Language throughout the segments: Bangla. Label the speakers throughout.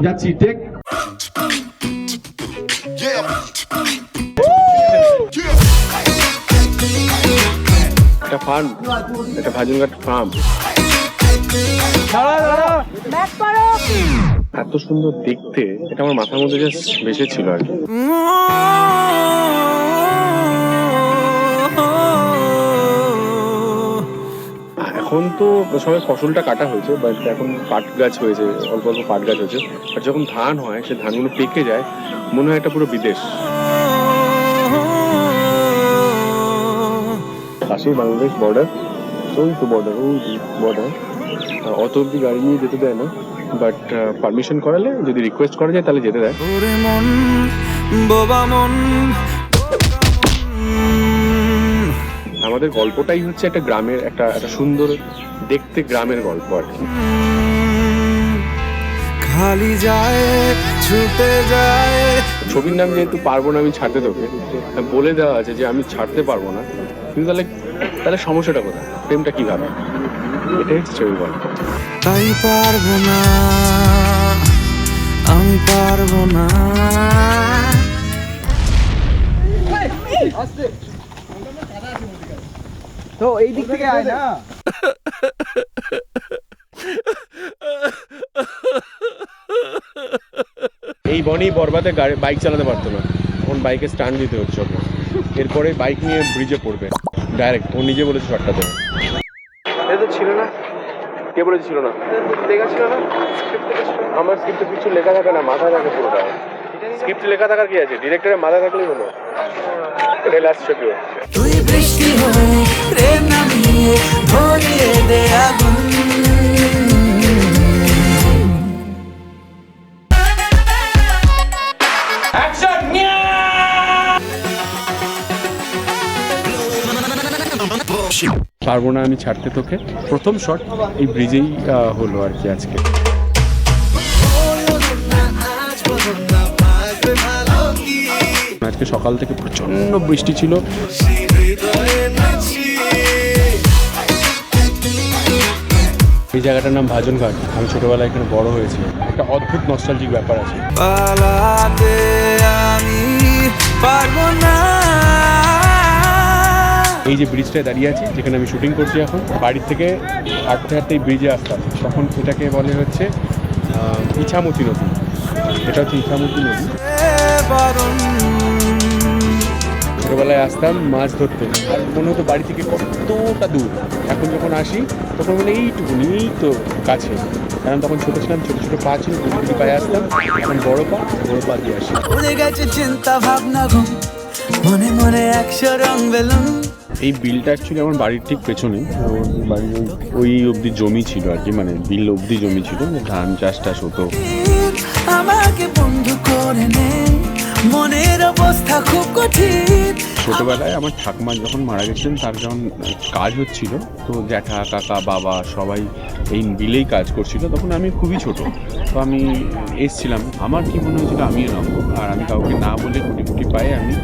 Speaker 1: যাচ্ছি টেক।
Speaker 2: একটা ফার্ম, একটা ভাজনঘাট ফার্ম। এত সুন্দর দেখতে, এটা আমার মাথার মধ্যে জাস্ট ভেসেছিল আর কি। এখন তো সবাই ফসলটা কাটা হয়েছে, বাট এখন পাট গাছ হয়েছে, অল্প অল্প পাট গাছ হয়েছে। আর যখন ধান হয়, সে ধানগুলো পেকে যায়, মনে হয় এটা পুরো বিদেশ। পাশেই বাংলাদেশ বর্ডার, ওই তো বর্ডার, ওই বর্ডার। অত অব্দি গাড়ি নিয়ে যেতে দেয় না, বাট পারমিশন করালে, যদি রিকোয়েস্ট করা যায় তাহলে যেতে দেয়। আমাদের গল্পটাই হচ্ছে একটা গ্রামের, একটা সুন্দর দেখতে গ্রামের গল্প আর কি। খালি যায় ছুটে যায়। ছবির নাম যেহেতু পারবো না আমি ছাড়তে, তোকে বলে দেওয়া আছে যে আমি ছাড়তে পারবো না, কিন্তু তাহলে সমস্যাটা কোথায়, প্রেমটা কিভাবে, এটাই হচ্ছে ছবির গল্প। তাই পারবো না, আমি পারবো না।
Speaker 3: তো এই দিক থেকে আয় না।
Speaker 2: এই বনি বরবাদে বাইক চালাতে পারতো না, এখন বাইকে স্ট্যান্ড দিতে হচ্ছে ওকে। এরপরে বাইক নিয়ে ব্রিজে পড়বে ডাইরেক্ট, ও নিজে বলেছে শর্টটা দেবে। এটা তো ছিল না, কে বলেছে ছিল না? লেখা ছিল না আমার স্ক্রিপ্টে, কিছু লেখা থাকে না, মাথায় থাকে পুরোটা। স্ক্রিপ্টে লেখা থাকার কি আছে, ডিরেক্টরের মাথায় থাকলেই হলো। এটা লাস্ট ছবি হচ্ছে। তুই বৃষ্টি হয়ে প্রেম নামিয়ে ধরিয়ে দে আগুন। পারবো না আমি ছাড়তে তোকে, প্রথম শট এই ব্রিজেই হলো আর কি আজকে। আজকে সকাল থেকে প্রচন্ড বৃষ্টি ছিল। এই জায়গাটার নাম ভাজনঘাট। আমি ছোটবেলায় এখানে বড় হয়েছি। একটা অদ্ভুত নস্টালজিক ব্যাপার আছে। এই যে ব্রিজটায় দাঁড়িয়ে আছি, যেখানে আমি শুটিং করছি এখন, বাড়ির থেকে হাঁটতে হাঁটতে এই ব্রিজে আসতাম, তখন এটাকে বলে হচ্ছে ইছামতি নদী। এটা হচ্ছে ইছামতি নদী। ছোটবেলায় আসতাম মাছ ধরতে, আর মনে হতো বাড়ি থেকে কতটা দূর। এখন যখন আসি তখন মনে এইটুকুনি, এই তো কাছে, কারণ তখন ছোট ছিলাম, ছোট ছোট পা ছিল, গুটি পায়ে আসতাম। এখন বড় পা দিয়ে আসি। চিন্তা ভাবনা মনে মনে 100 রং বেলুন। এই বিলটা অ্যাকচুয়ালি আমার বাড়ির ঠিক পেছনে, বাড়ির ওই অবধি জমি ছিল আর কি, মানে বিল অবধি জমি ছিল, ধান চাষ হতো। আমাকে বন্ধু করে নে, মনের অবস্থা খুব কঠিন। ছোটবেলায় আমার ঠাকুমা যখন মারা গেছিলেন, তার যখন কাজ হচ্ছিল, তো জ্যাঠা কাকা বাবা সবাই এই বিলেই কাজ করছিল, তখন আমি খুবই ছোট। তো আমি এসছিলাম, আমার কি মনে হয়েছিল আমিও নামবো, আর আমি কাউকে না বলে গুটি পায়ে আমি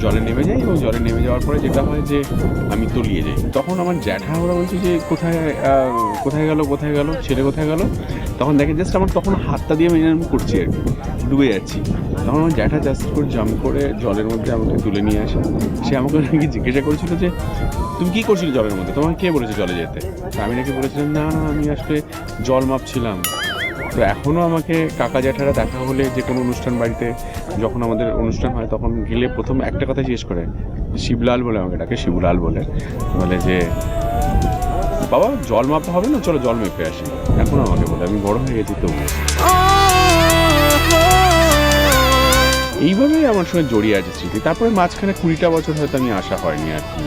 Speaker 2: জলে নেমে যাই, এবং জলে নেমে যাওয়ার পরে যেটা হয় যে আমি তলিয়ে যাই। তখন আমার জ্যাঠা ওরা বলছে যে কোথায় গেল ছেলে, কোথায় গেল। তখন দেখে জাস্ট আমার তখন হাতটা দিয়ে আমি এরকম করছি আর কি, ডুবে যাচ্ছি। তখন আমার জ্যাঠা জাস্ট করে জাম্প করে জলের মধ্যে আমাকে তুলে নিয়ে আসে। সে আমাকে নাকি জিজ্ঞাসা করেছিল যে তুমি কী করছিলে জলের মধ্যে, তোমাকে কে বলেছে জলে যেতে? আমি নাকি বলেছিলাম না আমি আসলে জল মাপছিলাম। তো এখনও আমাকে কাকা জ্যাঠারা দেখা হলে, যে কোনো অনুষ্ঠান বাড়িতে যখন আমাদের অনুষ্ঠান হয়, তখন গেলে প্রথম একটা কথা জিজ্ঞেস করে, শিবলাল বলে আমাকে ডাকে, শিবলাল বলে যে বাবা জল মাপা হবে না, চলো জল মেপে আসি। এখনও আমাকে বলে, আমি বড় হয়ে গেছি তো। এইভাবেই আমার সঙ্গে জড়িয়ে আছে স্মৃতি। তারপরে মাঝখানে 20টা বছর হয়তো আমি আসা হয়নি আর কি।